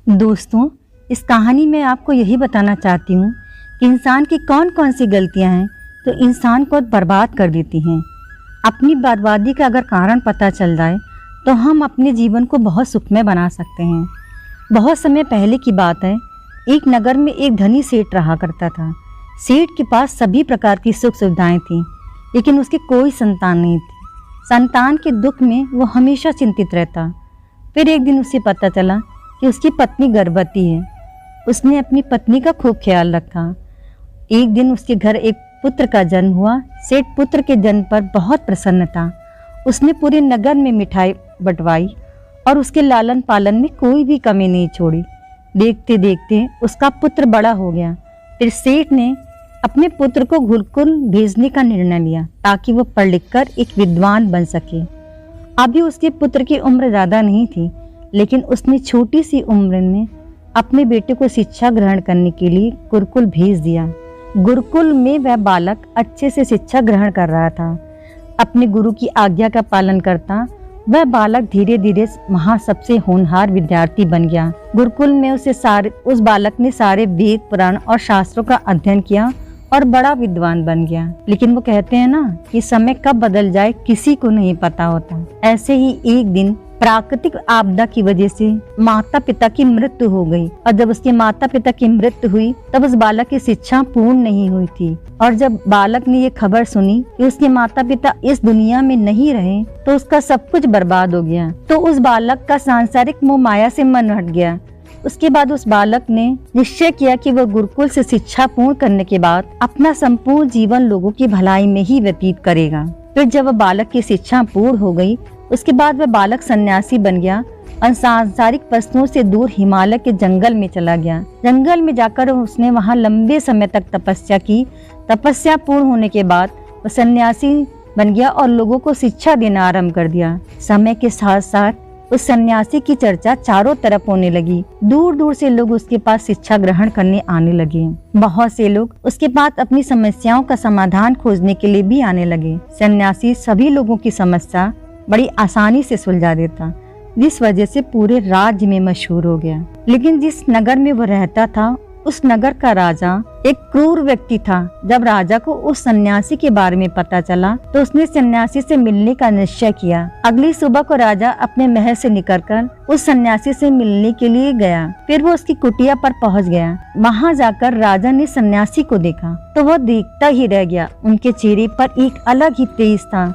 दोस्तों, इस कहानी में आपको यही बताना चाहती हूँ कि इंसान की कौन कौन सी गलतियाँ हैं तो इंसान को बर्बाद कर देती हैं। अपनी बर्बादी का अगर कारण पता चल जाए तो हम अपने जीवन को बहुत सुखमय बना सकते हैं। बहुत समय पहले की बात है, एक नगर में एक धनी सेठ रहा करता था। सेठ के पास सभी प्रकार की सुख सुविधाएं थीं, लेकिन उसकी कोई संतान नहीं थी। संतान के दुख में वो हमेशा चिंतित रहता। फिर एक दिन उसे पता चला कि उसकी पत्नी गर्भवती है। उसने अपनी पत्नी का खूब ख्याल रखा। एक दिन उसके घर एक पुत्र का जन्म हुआ। सेठ पुत्र के जन्म पर बहुत प्रसन्न था। उसने पूरे नगर में मिठाई बंटवाई और उसके लालन पालन में कोई भी कमी नहीं छोड़ी। देखते देखते उसका पुत्र बड़ा हो गया। फिर सेठ ने अपने पुत्र को गुरुकुल भेजने का निर्णय लिया ताकि वो पढ़ लिख कर एक विद्वान बन सके। अभी उसके पुत्र की उम्र ज़्यादा नहीं थी, लेकिन उसने छोटी सी उम्र में अपने बेटे को शिक्षा ग्रहण करने के लिए गुरुकुल भेज दिया। गुरुकुल में वह बालक अच्छे से शिक्षा ग्रहण कर रहा था। अपने गुरु की आज्ञा का पालन करता वह बालक धीरे धीरे वहाँ सबसे होनहार विद्यार्थी बन गया। गुरुकुल में उस बालक ने सारे वेद पुराण और शास्त्रों का अध्ययन किया और बड़ा विद्वान बन गया। लेकिन वो कहते हैं ना कि समय कब बदल जाए किसी को नहीं पता होता। ऐसे ही एक दिन प्राकृतिक आपदा की वजह से माता पिता की मृत्यु हो गई, और जब उसके माता पिता की मृत्यु हुई तब उस बालक की शिक्षा पूर्ण नहीं हुई थी। और जब बालक ने ये खबर सुनी कि उसके माता पिता इस दुनिया में नहीं रहे तो उसका सब कुछ बर्बाद हो गया। तो उस बालक का सांसारिक मोह माया से मन हट गया। उसके बाद उस बालक ने निश्चय किया कि वह गुरुकुल से शिक्षा पूर्ण करने के बाद अपना संपूर्ण जीवन लोगों की भलाई में ही व्यतीत करेगा। फिर जब वह बालक की शिक्षा पूर्ण हो गई, उसके बाद वह बालक सन्यासी बन गया और सांसारिक वस्तुओं से दूर हिमालय के जंगल में चला गया। जंगल में जाकर उसने वहां लंबे समय तक तपस्या की। तपस्या पूर्ण होने के बाद वह सन्यासी बन गया और लोगों को शिक्षा देना आरंभ कर दिया। समय के साथ साथ उस सन्यासी की चर्चा चारों तरफ होने लगी। दूर दूर से लोग उसके पास शिक्षा ग्रहण करने आने लगे। बहुत से लोग उसके पास अपनी समस्याओं का समाधान खोजने के लिए भी आने लगे। सन्यासी सभी लोगों की समस्या बड़ी आसानी से सुलझा देता, जिस वजह से पूरे राज्य में मशहूर हो गया। लेकिन जिस नगर में वो रहता था उस नगर का राजा एक क्रूर व्यक्ति था। जब राजा को उस सन्यासी के बारे में पता चला तो उसने सन्यासी से मिलने का निश्चय किया। अगली सुबह को राजा अपने महल से निकलकर उस सन्यासी से मिलने के लिए गया। फिर वो उसकी कुटिया पर पहुंच गया। वहां जाकर राजा ने सन्यासी को देखा तो वह देखता ही रह गया। उनके चेहरे पर एक अलग ही तेज था।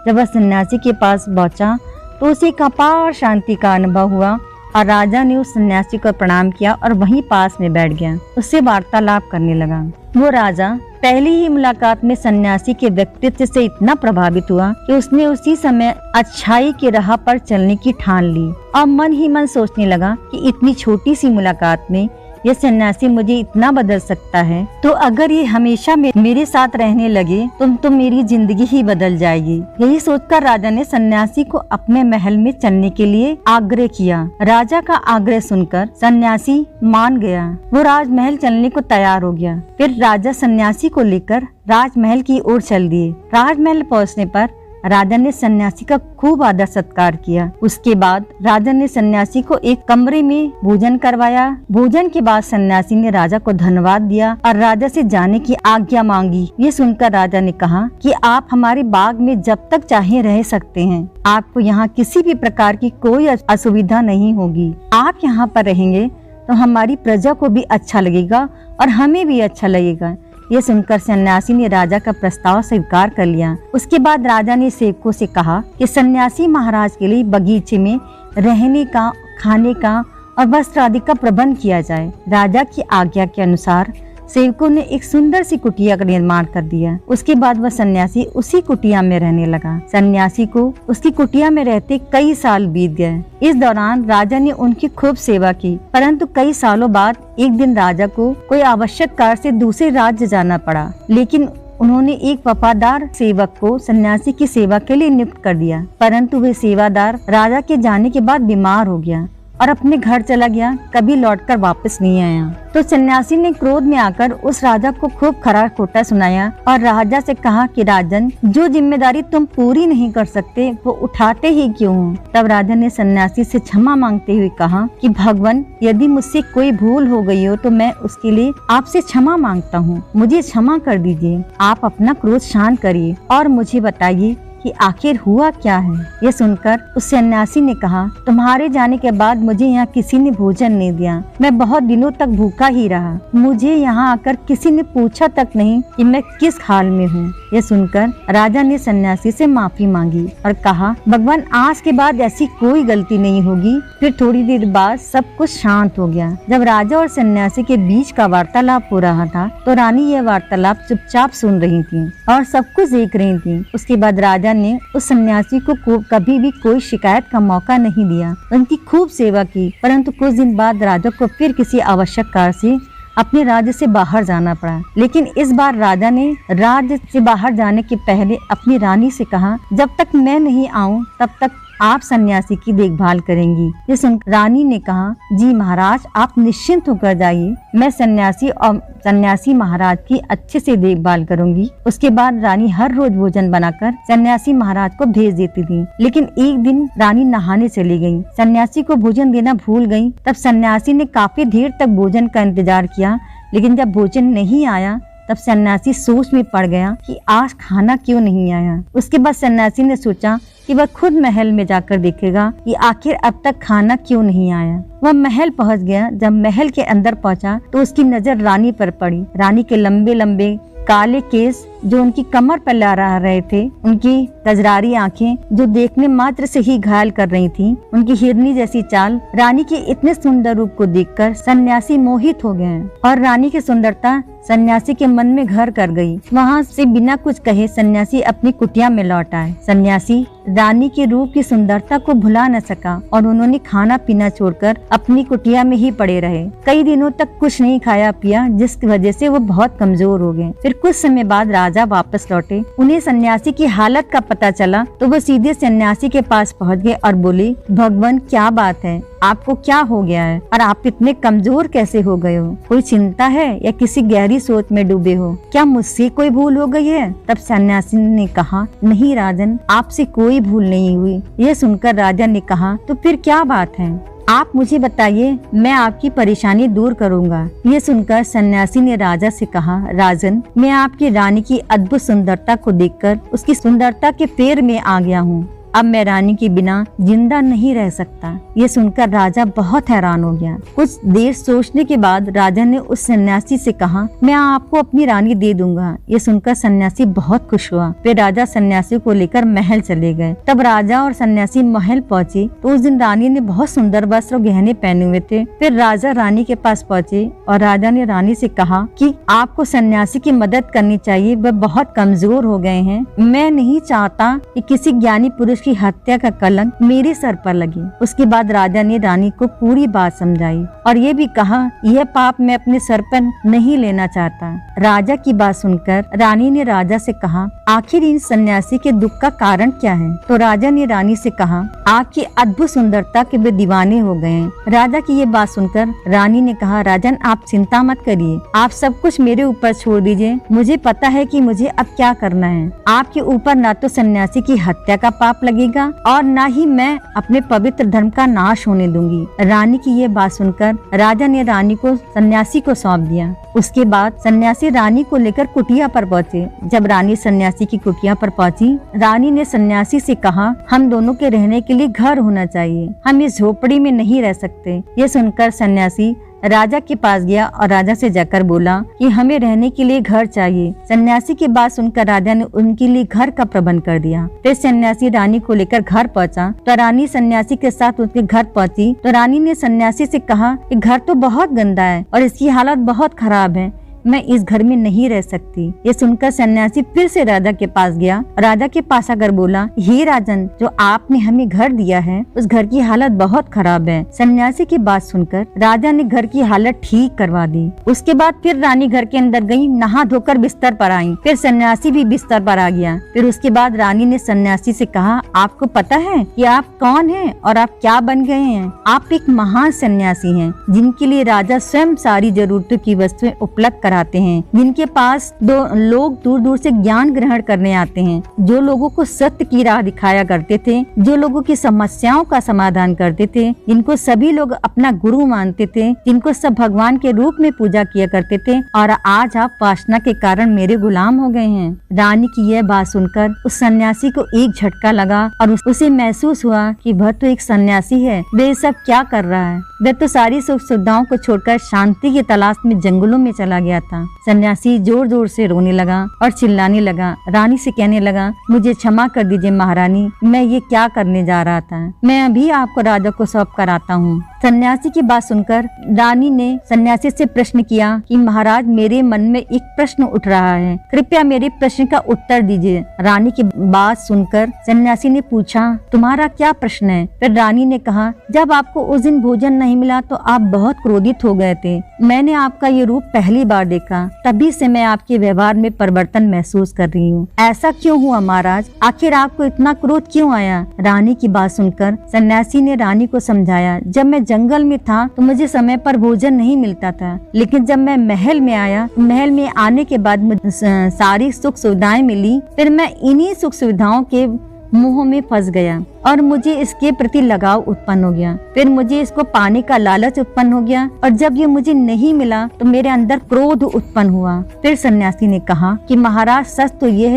जब वह सन्यासी के पास पहुंचा तो उसे एक अपार शांति का अनुभव हुआ और राजा ने उस सन्यासी को प्रणाम किया और वहीं पास में बैठ गया। उससे वार्तालाप करने लगा। वो राजा पहली ही मुलाकात में सन्यासी के व्यक्तित्व से इतना प्रभावित हुआ कि उसने उसी समय अच्छाई की राह पर चलने की ठान ली और मन ही मन सोचने लगा कि इतनी छोटी सी मुलाकात में ये सन्यासी मुझे इतना बदल सकता है, तो अगर ये हमेशा मेरे साथ रहने लगे तो मेरी जिंदगी ही बदल जाएगी। यही सोचकर राजा ने सन्यासी को अपने महल में चलने के लिए आग्रह किया। राजा का आग्रह सुनकर सन्यासी मान गया। वो राजमहल चलने को तैयार हो गया। फिर राजा सन्यासी को लेकर राजमहल की ओर चल दिए। राजमहल पहुँचने पर राजा ने सन्यासी का खूब आदर सत्कार किया। उसके बाद राजा ने सन्यासी को एक कमरे में भोजन करवाया। भोजन के बाद सन्यासी ने राजा को धन्यवाद दिया और राजा से जाने की आज्ञा मांगी। ये सुनकर राजा ने कहा कि आप हमारे बाग में जब तक चाहे रह सकते हैं। आपको यहाँ किसी भी प्रकार की कोई असुविधा नहीं होगी। आप यहाँ पर रहेंगे तो हमारी प्रजा को भी अच्छा लगेगा और हमें भी अच्छा लगेगा। ये सुनकर सन्यासी ने राजा का प्रस्ताव स्वीकार कर लिया। उसके बाद राजा ने सेवकों से कहा कि सन्यासी महाराज के लिए बगीचे में रहने का, खाने का और वस्त्र आदि का प्रबंध किया जाए। राजा की आज्ञा के अनुसार सेवकों ने एक सुंदर सी कुटिया का निर्माण कर दिया। उसके बाद वह सन्यासी उसी कुटिया में रहने लगा। सन्यासी को उसकी कुटिया में रहते कई साल बीत गए। इस दौरान राजा ने उनकी खूब सेवा की, परंतु कई सालों बाद एक दिन राजा को कोई आवश्यक कार्य से दूसरे राज्य जाना पड़ा। लेकिन उन्होंने एक वफादार सेवक को सन्यासी की सेवा के लिए नियुक्त कर दिया, परंतु वह सेवादार राजा के जाने के बाद बीमार हो गया और अपने घर चला गया, कभी लौटकर वापस नहीं आया। तो सन्यासी ने क्रोध में आकर उस राजा को खूब खरा खोटा सुनाया और राजा से कहा कि राजन, जो जिम्मेदारी तुम पूरी नहीं कर सकते वो उठाते ही क्यों हो। तब राजा ने सन्यासी से क्षमा मांगते हुए कहा कि भगवान, यदि मुझसे कोई भूल हो गई हो तो मैं उसके लिए आपसे क्षमा मांगता हूँ, मुझे क्षमा कर दीजिए। आप अपना क्रोध शांत करिए और मुझे बताइए कि आखिर हुआ क्या है। यह सुनकर उस सन्यासी ने कहा, तुम्हारे जाने के बाद मुझे यहाँ किसी ने भोजन नहीं दिया, मैं बहुत दिनों तक भूखा ही रहा। मुझे यहाँ आकर किसी ने पूछा तक नहीं कि मैं किस हाल में हूँ। यह सुनकर राजा ने सन्यासी से माफी मांगी और कहा, भगवान, आज के बाद ऐसी कोई गलती नहीं होगी। फिर थोड़ी देर बाद सब कुछ शांत हो गया। जब राजा और सन्यासी के बीच का वार्तालाप हो रहा था तो रानी यह वार्तालाप चुपचाप सुन रही थी और सब कुछ देख रही थी। उसके बाद राजा ने उस सन्यासी को कभी भी कोई शिकायत का मौका नहीं दिया, उनकी खूब सेवा की। परंतु कुछ दिन बाद राजा को फिर किसी आवश्यक कार्य से अपने राज्य से बाहर जाना पड़ा। लेकिन इस बार राजा ने राज्य से बाहर जाने के पहले अपनी रानी से कहा, जब तक मैं नहीं आऊं तब तक आप सन्यासी की देखभाल करेंगी। ये सुनकर रानी ने कहा, जी महाराज, आप निश्चिंत होकर जाइए, मैं सन्यासी महाराज की अच्छे से देखभाल करूंगी। उसके बाद रानी हर रोज भोजन बनाकर सन्यासी महाराज को भेज देती थी। लेकिन एक दिन रानी नहाने चली गई, सन्यासी को भोजन देना भूल गई। तब सन्यासी ने काफी देर तक भोजन का इंतजार किया, लेकिन जब भोजन नहीं आया तब सन्यासी सोच में पड़ गया कि आज खाना क्यों नहीं आया। उसके बाद सन्यासी ने सोचा कि वह खुद महल में जाकर देखेगा कि आखिर अब तक खाना क्यों नहीं आया। वह महल पहुंच गया। जब महल के अंदर पहुंचा तो उसकी नजर रानी पर पड़ी। रानी के लंबे लंबे काले केस जो उनकी कमर पर लहरा रहे थे, उनकी कजरारी आंखें जो देखने मात्र से ही घायल कर रही थीं, उनकी हिरनी जैसी चाल, रानी के इतने सुंदर रूप को देखकर सन्यासी मोहित हो गए और रानी की सुंदरता सन्यासी के मन में घर कर गई। वहाँ से बिना कुछ कहे सन्यासी अपनी कुटिया में लौट आए। सन्यासी रानी के रूप की सुंदरता को भुला न सका और उन्होंने खाना पीना छोड़कर अपनी कुटिया में ही पड़े रहे। कई दिनों तक कुछ नहीं खाया पिया, जिस वजह से वो बहुत कमजोर हो गए। फिर कुछ समय बाद राजा वापस लौटे। उन्हें सन्यासी की हालत का पता चला तो वो सीधे सन्यासी के पास पहुंच गए और बोले, भगवान, क्या बात है, आपको क्या हो गया है और आप इतने कमजोर कैसे हो गए हो? कोई चिंता है या किसी गहरी सोच में डूबे हो? क्या मुझसे कोई भूल हो गई है? तब सन्यासी ने कहा, नहीं राजन, आपसे कोई भूल नहीं हुई। यह सुनकर राजा ने कहा, तो फिर क्या बात है, आप मुझे बताइए, मैं आपकी परेशानी दूर करूंगा। ये सुनकर सन्यासी ने राजा से कहा, राजन, मैं आपकी रानी की अद्भुत सुंदरता को देखकर उसकी सुंदरता के फेर में आ गया हूँ। अब मैं रानी के बिना जिंदा नहीं रह सकता। ये सुनकर राजा बहुत हैरान हो गया। कुछ देर सोचने के बाद राजा ने उस सन्यासी से कहा, मैं आपको अपनी रानी दे दूंगा। ये सुनकर सन्यासी बहुत खुश हुआ। फिर राजा सन्यासी को लेकर महल चले गए। तब राजा और सन्यासी महल पहुँचे तो उस दिन रानी ने बहुत सुंदर वस्त्र और गहने पहने हुए थे। फिर राजा रानी के पास पहुँचे और राजा ने रानी से कहा कि आपको सन्यासी की मदद करनी चाहिए, वह बहुत कमजोर हो गए हैं। मैं नहीं चाहता कि किसी ज्ञानी पुरुष की हत्या का कलंक मेरे सर पर लगे। उसके बाद राजा ने रानी को पूरी बात समझाई और ये भी कहा, यह पाप मैं अपने सर पर नहीं लेना चाहता। राजा की बात सुनकर रानी ने राजा से कहा, आखिर इन सन्यासी के दुख का कारण क्या है? तो राजा ने रानी से कहा, आपकी अद्भुत सुंदरता के वे दीवाने हो गए हैं। राजा की ये बात सुनकर रानी ने कहा, राजन, आप चिंता मत करिए, आप सब कुछ मेरे ऊपर छोड़ दीजिए। मुझे पता है कि मुझे अब क्या करना है। आपके ऊपर न तो सन्यासी की हत्या का पाप लगेगा और न ही मैं अपने पवित्र धर्म का नाश होने दूंगी। रानी की ये बात सुनकर राजा ने रानी को सन्यासी को सौंप दिया। उसके बाद सन्यासी रानी को लेकर कुटिया पर पहुँचे। जब रानी सन्यासी की कुटिया पर पहुँची, रानी ने सन्यासी से कहा, हम दोनों के रहने के लिए घर होना चाहिए, हम इस झोपड़ी में नहीं रह सकते। ये सुनकर सन्यासी राजा के पास गया और राजा से जाकर बोला कि हमें रहने के लिए घर चाहिए। सन्यासी की बात सुनकर राजा ने उनके लिए घर का प्रबंध कर दिया। फिर सन्यासी रानी को लेकर घर पहुंचा तो रानी सन्यासी के साथ उसके घर पहुंची तो रानी ने सन्यासी से कहा कि घर तो बहुत गंदा है और इसकी हालत बहुत खराब है, मैं इस घर में नहीं रह सकती। ये सुनकर सन्यासी फिर से राजा के पास गया। राजा के पास आकर बोला, हे राजन, जो आपने हमें घर दिया है उस घर की हालत बहुत खराब है। सन्यासी की बात सुनकर राजा ने घर की हालत ठीक करवा दी। उसके बाद फिर रानी घर के अंदर गई, नहा धोकर बिस्तर पर आई। फिर सन्यासी भी बिस्तर पर आ गया। फिर उसके बाद रानी ने सन्यासी से कहा, आपको पता है कि आप कौन हैं और आप क्या बन गए हैं? आप एक महान सन्यासी हैं, जिनके लिए राजा स्वयं सारी जरूरतों की वस्तुएं उपलब्ध कराते हैं, जिनके पास लोग दूर दूर से ज्ञान ग्रहण करने आते हैं, जो लोगों को सत्य की राह दिखाया करते थे, जो लोगों की समस्याओं का समाधान करते थे, जिनको सभी लोग अपना गुरु मानते थे, जिनको सब भगवान के रूप में पूजा किया करते थे, और आज आप वासना के कारण मेरे गुलाम हो गए हैं। रानी की यह बात सुनकर उस सन्यासी को एक झटका लगा और उसे महसूस हुआ कि वह तो एक सन्यासी है, वे सब क्या कर रहा है। वह तो सारी सुख सुविधाओं को छोड़कर शांति की तलाश में जंगलों में चला गया था। सन्यासी जोर जोर से रोने लगा और चिल्लाने लगा। रानी से कहने लगा, मुझे क्षमा कर दीजिए महारानी, मैं ये क्या करने जा रहा था। मैं अभी आपको राजा को सौंप कर आता हूँ। सन्यासी की बात सुनकर रानी ने सन्यासी से प्रश्न किया कि महाराज, मेरे मन में एक प्रश्न उठ रहा है, कृपया मेरे प्रश्न का उत्तर दीजिए। रानी की बात सुनकर सन्यासी ने पूछा, तुम्हारा क्या प्रश्न है? फिर रानी ने कहा, जब आपको उस दिन भोजन नहीं मिला तो आप बहुत क्रोधित हो गए थे। मैंने आपका ये रूप पहली बार देखा, तभी से मैं आपके व्यवहार में परिवर्तन महसूस कर रही हूँ। ऐसा क्यों हुआ महाराज? आखिर आपको इतना क्रोध क्यों आया? रानी की बात सुनकर सन्यासी ने रानी को समझाया, जब मैं जंगल में था तो मुझे समय पर भोजन नहीं मिलता था, लेकिन जब मैं महल में आया, महल में आने के बाद मुझे सारी सुख सुविधाएं मिली। फिर मैं इन्हीं सुख सुविधाओं के मुंह में फंस गया और मुझे इसके प्रति लगाव उत्पन्न हो गया। फिर मुझे इसको पाने का लालच उत्पन्न हो गया और जब ये मुझे नहीं मिला तो मेरे अंदर क्रोध उत्पन्न हुआ। फिर सन्यासी ने कहा कि महाराज सच तो ये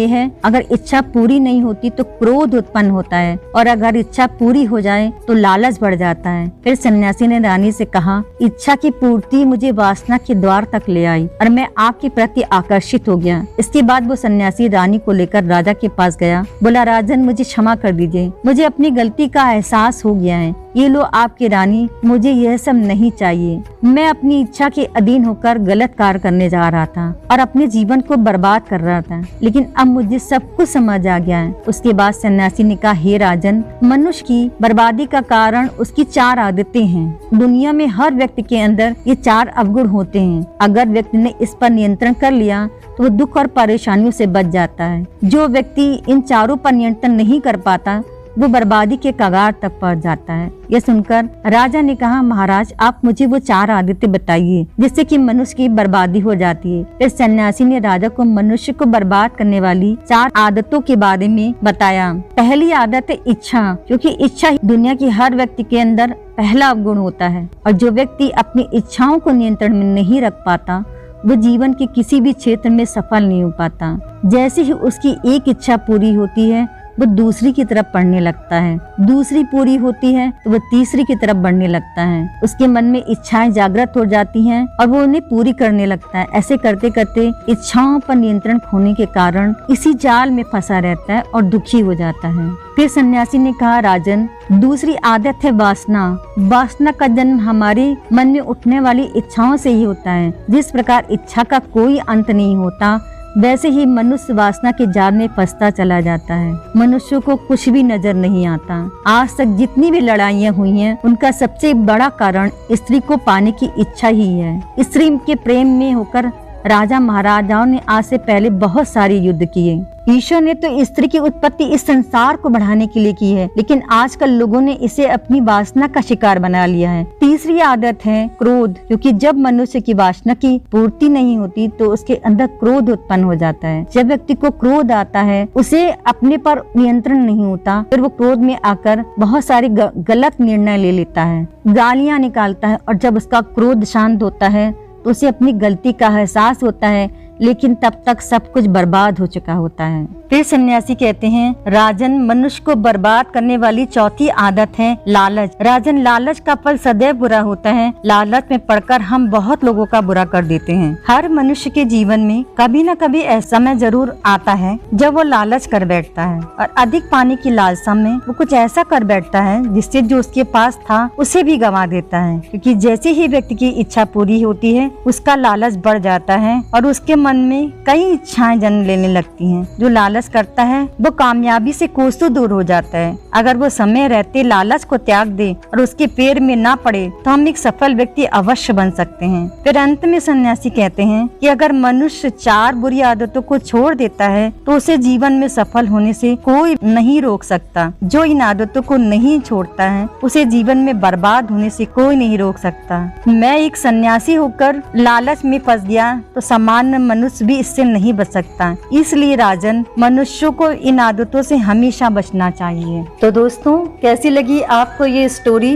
है अगर इच्छा पूरी नहीं होती तो क्रोध उत्पन्न होता है और अगर इच्छा पूरी हो जाए तो लालच बढ़ जाता है। फिर सन्यासी ने रानी से कहा, इच्छा की पूर्ति मुझे वासना के द्वार तक ले आई और मैं आपके प्रति आकर्षित हो गया। इसके बाद वो सन्यासी रानी को लेकर राजा के पास गया। बोला, राजन, मुझे क्षमा कर दीजिए, मुझे अपनी गलती का एहसास हो गया है। ये लो आपकी रानी, मुझे यह सब नहीं चाहिए। मैं अपनी इच्छा के अधीन होकर गलत कार्य करने जा रहा था और अपने जीवन को बर्बाद कर रहा था, लेकिन अब मुझे सब कुछ समझ आ गया है। उसके बाद सन्यासी ने कहा, हे राजन, मनुष्य की बर्बादी का कारण उसकी 4 आदतें हैं। दुनिया में हर व्यक्ति के अंदर ये 4 अवगुण होते हैं। अगर व्यक्ति ने इस पर नियंत्रण कर लिया तो वो दुख और परेशानियों से बच जाता है। जो व्यक्ति इन चारों पर नियंत्रण नहीं कर पाता वो बर्बादी के कगार तक पहुंच जाता है। यह सुनकर राजा ने कहा, महाराज, आप मुझे वो 4 आदतें बताइए जिससे कि मनुष्य की बर्बादी हो जाती है। फिर सन्यासी ने राजा को मनुष्य को बर्बाद करने वाली 4 आदतों के बारे में बताया। पहली आदत है इच्छा, क्योंकि इच्छा दुनिया की हर व्यक्ति के अंदर पहला अवगुण होता है और जो व्यक्ति अपनी इच्छाओं को नियंत्रण में नहीं रख पाता वो जीवन के किसी भी क्षेत्र में सफल नहीं हो पाता। जैसे ही उसकी एक इच्छा पूरी होती है वो दूसरी की तरफ बढ़ने लगता है, दूसरी पूरी होती है तो वो तीसरी की तरफ बढ़ने लगता है। उसके मन में इच्छाएं जागृत हो जाती हैं और वो उन्हें पूरी करने लगता है। ऐसे करते करते इच्छाओं पर नियंत्रण खोने के कारण इसी जाल में फंसा रहता है और दुखी हो जाता है। फिर सन्यासी ने कहा, राजन, दूसरी आदत है वासना। वासना का जन्म हमारे मन में उठने वाली इच्छाओं से ही होता है। जिस प्रकार इच्छा का कोई अंत नहीं होता, वैसे ही मनुष्य वासना के जाल में फंसता चला जाता है। मनुष्य को कुछ भी नजर नहीं आता। आज तक जितनी भी लड़ाइयाँ हुई हैं, उनका सबसे बड़ा कारण स्त्री को पाने की इच्छा ही है। स्त्री के प्रेम में होकर राजा महाराजाओं ने आज से पहले बहुत सारे युद्ध किए। ईश्वर ने तो स्त्री की उत्पत्ति इस संसार को बढ़ाने के लिए की है, लेकिन आजकल लोगों ने इसे अपनी वासना का शिकार बना लिया है। तीसरी आदत है क्रोध, क्योंकि जब मनुष्य की वासना की पूर्ति नहीं होती तो उसके अंदर क्रोध उत्पन्न हो जाता है। जब व्यक्ति को क्रोध आता है, उसे अपने पर नियंत्रण नहीं होता, फिर वो क्रोध में आकर बहुत सारे गलत निर्णय ले लेता है, गालियां निकालता है और जब उसका क्रोध शांत होता है तो उसे अपनी गलती का एहसास होता है लेकिन तब तक सब कुछ बर्बाद हो चुका होता है। फिर सन्यासी कहते हैं, राजन, मनुष्य को बर्बाद करने वाली चौथी आदत है लालच। राजन, लालच का फल सदैव बुरा होता है। लालच में पड़कर हम बहुत लोगों का बुरा कर देते हैं। हर मनुष्य के जीवन में कभी न कभी ऐसा समय जरूर आता है जब वो लालच कर बैठता है और अधिक पाने की लालसा में वो कुछ ऐसा कर बैठता है जिससे जो उसके पास था उसे भी गंवा देता है। क्योंकि जैसे ही व्यक्ति की इच्छा पूरी होती है उसका लालच बढ़ जाता है और उसके मन में कई इच्छाएं जन्म लेने लगती हैं। जो लालच करता है वो कामयाबी से कोसों दूर हो जाता है। अगर वो समय रहते लालच को त्याग दे और उसके पैर में ना पड़े तो हम एक सफल व्यक्ति अवश्य बन सकते हैं। फिर अंत में सन्यासी कहते हैं कि अगर मनुष्य 4 बुरी आदतों को छोड़ देता है तो उसे जीवन में सफल होने से कोई नहीं रोक सकता। जो इन आदतों को नहीं छोड़ता है उसे जीवन में बर्बाद होने से कोई नहीं रोक सकता। मैं एक सन्यासी होकर लालच में फंस गया तो सामान्य मनुष्य भी इससे नहीं बच सकता। इसलिए राजन, मनुष्यों को इन आदतों से हमेशा बचना चाहिए। तो दोस्तों, कैसी लगी आपको ये स्टोरी?